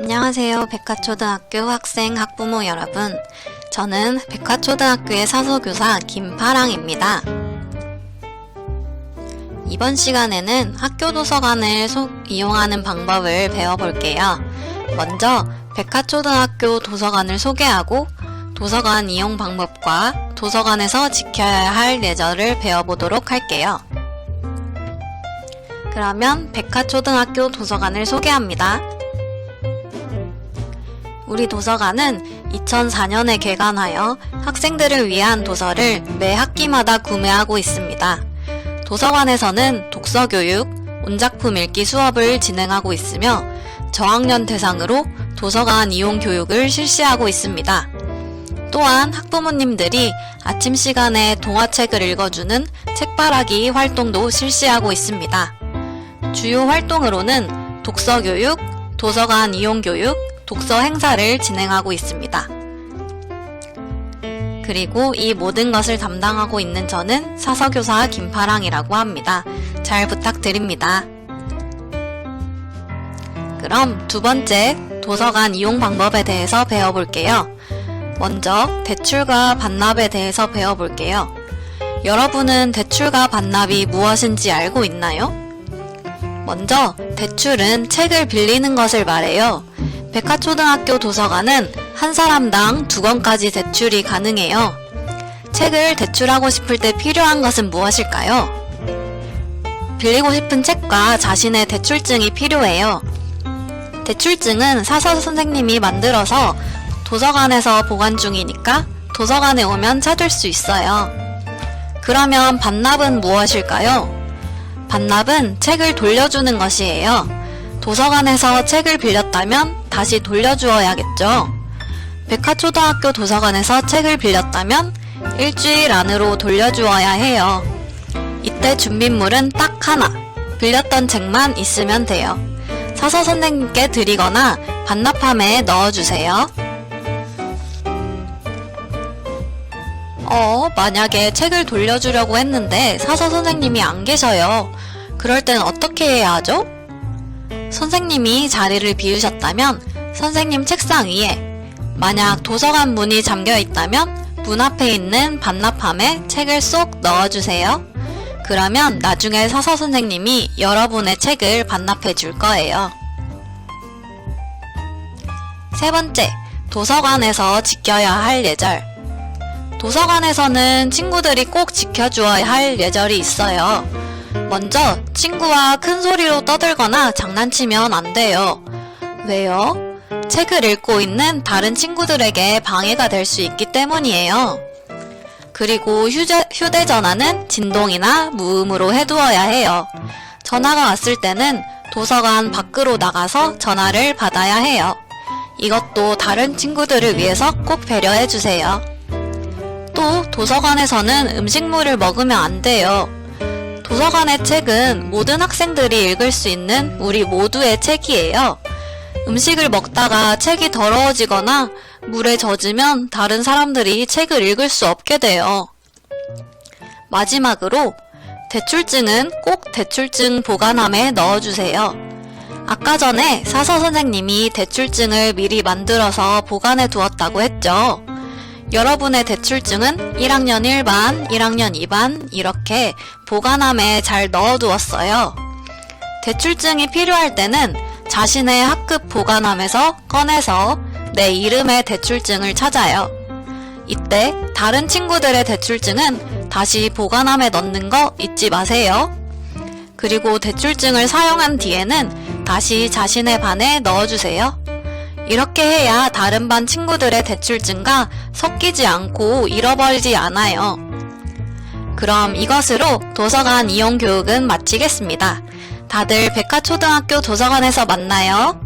안녕하세요. 백화초등학교 학생, 학부모 여러분. 저는 백화초등학교의 사서교사 김파랑입니다. 이번 시간에는 학교 도서관을 이용하는 방법을 배워볼게요. 먼저 백화초등학교 도서관을 소개하고 도서관 이용 방법과 도서관에서 지켜야 할 예절을 배워보도록 할게요. 그러면 백화초등학교 도서관을 소개합니다. 우리 도서관은 2004년에 개관하여 학생들을 위한 도서를 매 학기마다 구매하고 있습니다. 도서관에서는 독서교육, 온작품 읽기 수업을 진행하고 있으며 저학년 대상으로 도서관 이용 교육을 실시하고 있습니다. 또한 학부모님들이 아침 시간에 동화책을 읽어주는 책바라기 활동도 실시하고 있습니다. 주요 활동으로는 독서교육, 도서관 이용 교육, 독서 행사를 진행하고 있습니다. 그리고 이 모든 것을 담당하고 있는 저는 사서교사 김파랑이라고 합니다. 잘 부탁드립니다. 그럼 두 번째 도서관 이용 방법에 대해서 배워볼게요. 먼저 대출과 반납에 대해서 배워볼게요. 여러분은 대출과 반납이 무엇인지 알고 있나요? 먼저 대출은 책을 빌리는 것을 말해요. 백화초등학교 도서관은 한 사람당 2권까지 대출이 가능해요. 책을 대출하고 싶을 때 필요한 것은 무엇일까요? 빌리고 싶은 책과 자신의 대출증이 필요해요. 대출증은 사서 선생님이 만들어서 도서관에서 보관 중이니까 도서관에 오면 찾을 수 있어요. 그러면 반납은 무엇일까요? 반납은 책을 돌려주는 것이에요. 도서관에서 책을 빌렸다면 다시 돌려주어야겠죠. 백화초등학교 도서관에서 책을 빌렸다면 일주일 안으로 돌려주어야 해요. 이때 준비물은 딱 하나, 빌렸던 책만 있으면 돼요. 사서 선생님께 드리거나 반납함에 넣어주세요. 만약에 책을 돌려주려고 했는데 사서 선생님이 안 계셔요. 그럴 땐 어떻게 해야 하죠? 선생님이 자리를 비우셨다면 선생님 책상 위에, 만약 도서관 문이 잠겨 있다면 문 앞에 있는 반납함에 책을 쏙 넣어주세요. 그러면 나중에 사서 선생님이 여러분의 책을 반납해 줄 거예요. 세 번째, 도서관에서 지켜야 할 예절. 도서관에서는 친구들이 꼭 지켜주어야 할 예절이 있어요. 먼저 친구와 큰 소리로 떠들거나 장난치면 안 돼요. 왜요? 책을 읽고 있는 다른 친구들에게 방해가 될 수 있기 때문이에요. 그리고 휴대전화는 진동이나 무음으로 해두어야 해요. 전화가 왔을 때는 도서관 밖으로 나가서 전화를 받아야 해요. 이것도 다른 친구들을 위해서 꼭 배려해주세요. 또 도서관에서는 음식물을 먹으면 안 돼요. 도서관의 책은 모든 학생들이 읽을 수 있는 우리 모두의 책이에요. 음식을 먹다가 책이 더러워지거나 물에 젖으면 다른 사람들이 책을 읽을 수 없게 돼요. 마지막으로 대출증은 꼭 대출증 보관함에 넣어주세요. 아까 전에 사서 선생님이 대출증을 미리 만들어서 보관해 두었다고 했죠. 여러분의 대출증은 1학년 1반, 1학년 2반 이렇게 보관함에 잘 넣어두었어요. 대출증이 필요할 때는 자신의 학급 보관함에서 꺼내서 내 이름의 대출증을 찾아요. 이때 다른 친구들의 대출증은 다시 보관함에 넣는 거 잊지 마세요. 그리고 대출증을 사용한 뒤에는 다시 자신의 반에 넣어주세요. 이렇게 해야 다른 반 친구들의 대출증과 섞이지 않고 잃어버리지 않아요. 그럼 이것으로 도서관 이용 교육은 마치겠습니다. 다들 백화초등학교 도서관에서 만나요.